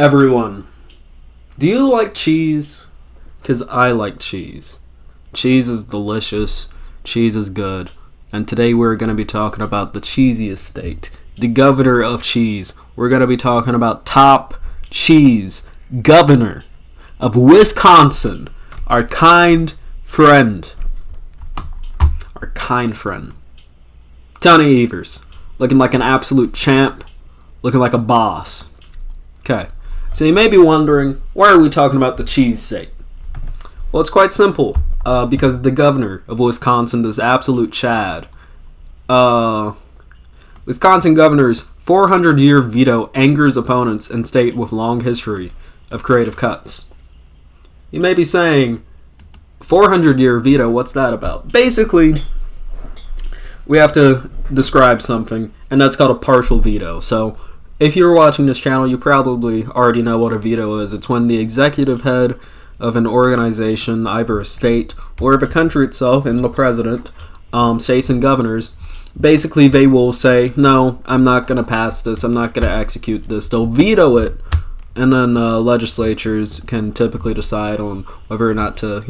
Everyone, do you like cheese? Because I like cheese. Cheese is delicious. Cheese is good. And today we're going to be talking about the cheesiest state, the governor of cheese. We're going to be talking about top cheese governor of Wisconsin, our kind friend. Tony Evers, looking like an absolute champ, looking like a boss. Okay, so you may be wondering, why are we talking about the cheese state? Well, it's quite simple, because the governor of Wisconsin, this absolute Chad, Wisconsin governor's 400-year veto angers opponents in state with long history of creative cuts. You may be saying, 400-year veto, what's that about? Basically, we have to describe something, and that's called a partial veto. So, if you're watching this channel, you probably already know what a veto is. It's when the executive head of an organization, either a state or of a country itself, and the president, states and governors, basically they will say, no, I'm not going to pass this, I'm not going to execute this. They'll veto it, and then legislatures can typically decide on whether or not to,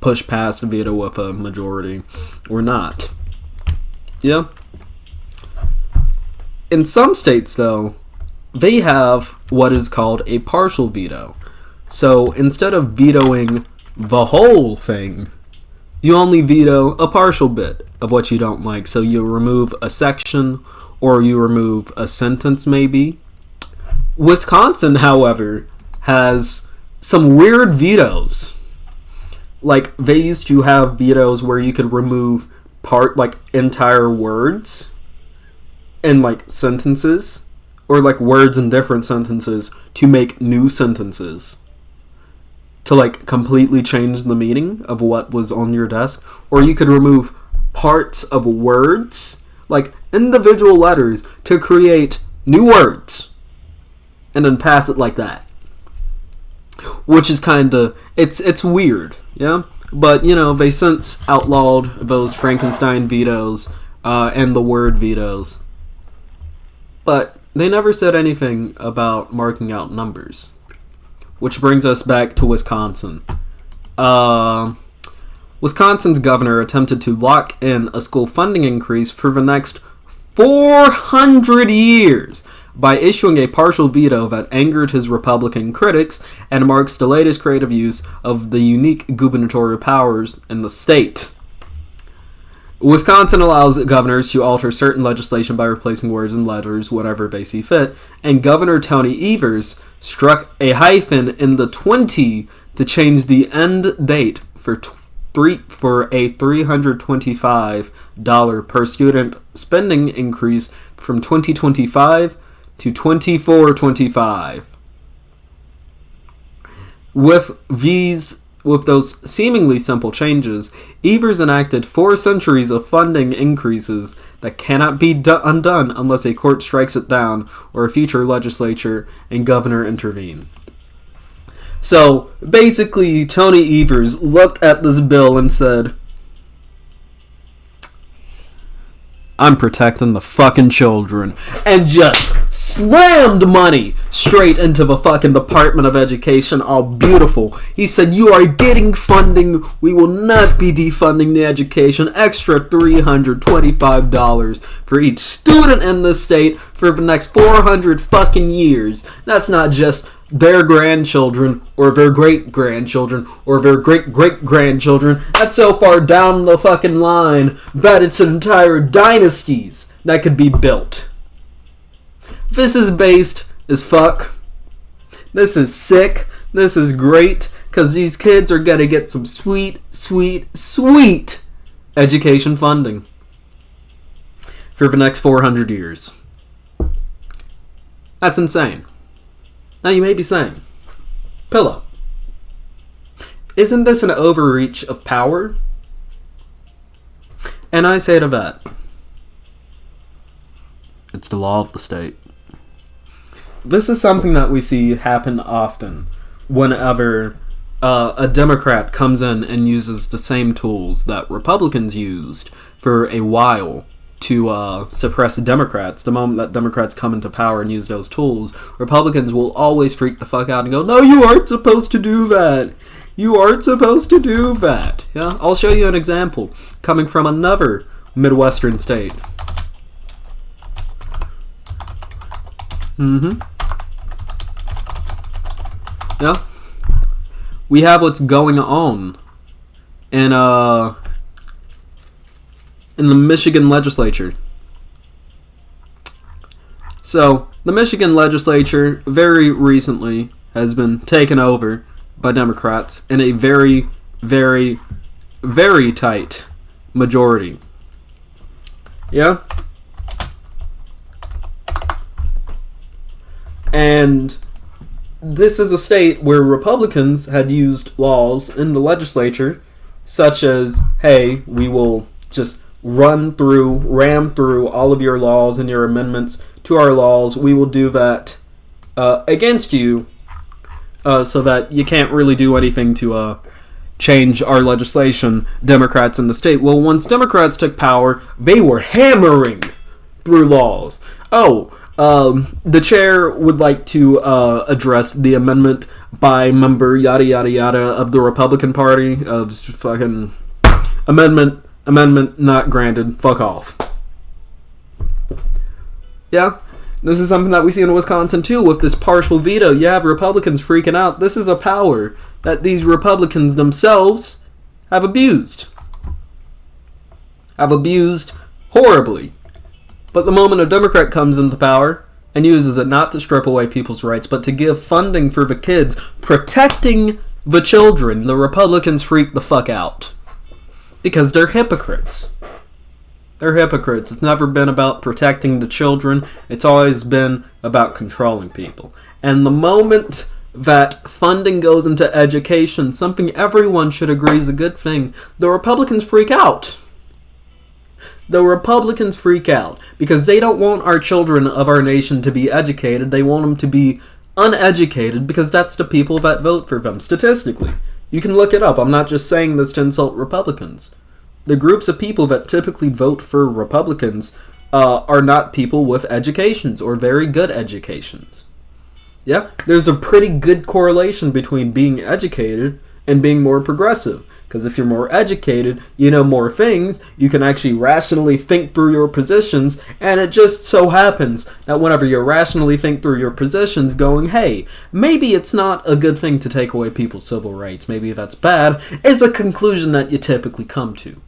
push past a veto with a majority or not. Yeah. In some states, though, they have what is called a partial veto. So instead of vetoing the whole thing, you only veto a partial bit of what you don't like. So you remove a section or you remove a sentence, maybe. Wisconsin, however, has some weird vetoes. Like, they used to have vetoes where you could remove entire words and, sentences, or, words in different sentences to make new sentences. To, completely change the meaning of what was on your desk. Or you could remove parts of words, individual letters, to create new words. And then pass it like that. Which is it's weird, yeah? But, they since outlawed those Frankenstein vetoes, and the word vetoes. But they never said anything about marking out numbers. Which brings us back to Wisconsin. Wisconsin's governor attempted to lock in a school funding increase for the next 400 years by issuing a partial veto that angered his Republican critics and marks the latest creative use of the unique gubernatorial powers in the state. Wisconsin allows governors to alter certain legislation by replacing words and letters whenever they see fit, and Governor Tony Evers struck a hyphen in the 20 to change the end date for a $325 per student spending increase from 2025 to 24-25. With those seemingly simple changes, Evers enacted 4 centuries of funding increases that cannot be undone unless a court strikes it down or a future legislature and governor intervene. So, basically, Tony Evers looked at this bill and said, I'm protecting the fucking children, and just slammed money straight into the fucking Department of Education, all beautiful. He said, you are getting funding, we will not be defunding the education, extra $325 for each student in the state for the next 400 fucking years. That's not just their grandchildren, or their great-grandchildren, or their great-great-grandchildren. That's so far down the fucking line that it's entire dynasties that could be built. This is based as fuck. This is sick. This is great, because these kids are gonna get some sweet, sweet, sweet education funding for the next 400 years. That's insane. Now you may be saying, Pillow, isn't this an overreach of power? And I say to that, it's the law of the state. This is something that we see happen often whenever a Democrat comes in and uses the same tools that Republicans used for a while to suppress Democrats. The moment that Democrats come into power and use those tools, Republicans will always freak the fuck out and go, no, you aren't supposed to do that. You aren't supposed to do that. Yeah, I'll show you an example coming from another Midwestern state. Yeah. We have what's going on in the Michigan legislature. So, the Michigan legislature very recently has been taken over by Democrats in a very, very, very tight majority. Yeah? And this is a state where Republicans had used laws in the legislature, such as, hey, we will just ram through all of your laws and your amendments to our laws. We will do that against you, so that you can't really do anything to change our legislation, Democrats in the state. Well, once Democrats took power, they were hammering through laws. The chair would like to address the amendment by member yada yada yada of the Republican Party of fucking amendment not granted. Fuck off. Yeah, this is something that we see in Wisconsin too with this partial veto. You have Republicans freaking out. This is a power that these Republicans themselves have abused. Have abused horribly. But the moment a Democrat comes into power and uses it not to strip away people's rights, but to give funding for the kids, protecting the children, the Republicans freak the fuck out. Because they're hypocrites. They're hypocrites. It's never been about protecting the children. It's always been about controlling people. And the moment that funding goes into education, something everyone should agree is a good thing, the Republicans freak out. The Republicans freak out because they don't want our children of our nation to be educated. They want them to be uneducated because that's the people that vote for them, statistically. You can look it up. I'm not just saying this to insult Republicans. The groups of people that typically vote for Republicans are not people with educations or very good educations. Yeah, there's a pretty good correlation between being educated and being more progressive. Because if you're more educated, you know more things, you can actually rationally think through your positions, and it just so happens that whenever you rationally think through your positions going, hey, maybe it's not a good thing to take away people's civil rights, maybe that's bad, is a conclusion that you typically come to.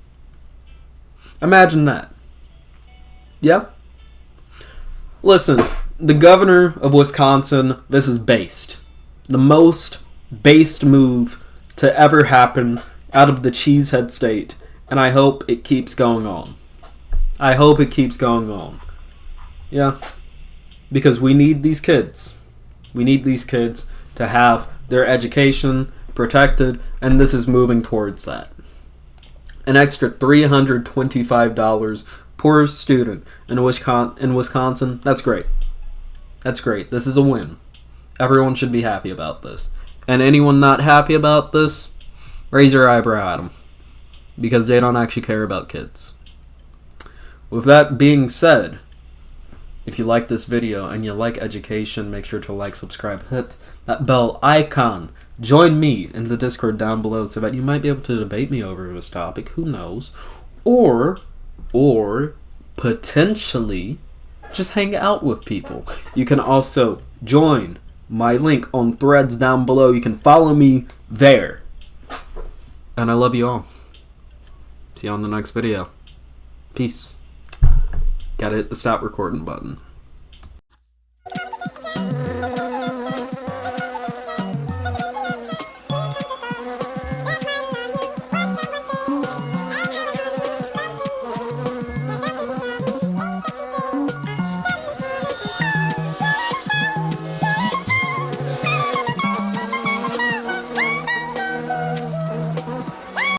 Imagine that. Yeah? Listen, the governor of Wisconsin, this is based. The most based move to ever happen out of the cheesehead state, and I hope it keeps going on. I hope it keeps going on. Yeah, because we need these kids. We need these kids to have their education protected, and this is moving towards that. An extra $325 per student in Wisconsin, that's great. That's great. This is a win. Everyone should be happy about this. And anyone not happy about this, raise your eyebrow at them, because they don't actually care about kids. With that being said, if you like this video and you like education, make sure to like, subscribe, hit that bell icon. Join me in the Discord down below so that you might be able to debate me over this topic, who knows, or potentially just hang out with people. You can also join my link on Threads down below. You can follow me there. And I love you all. See you on the next video. Peace. Gotta hit the stop recording button.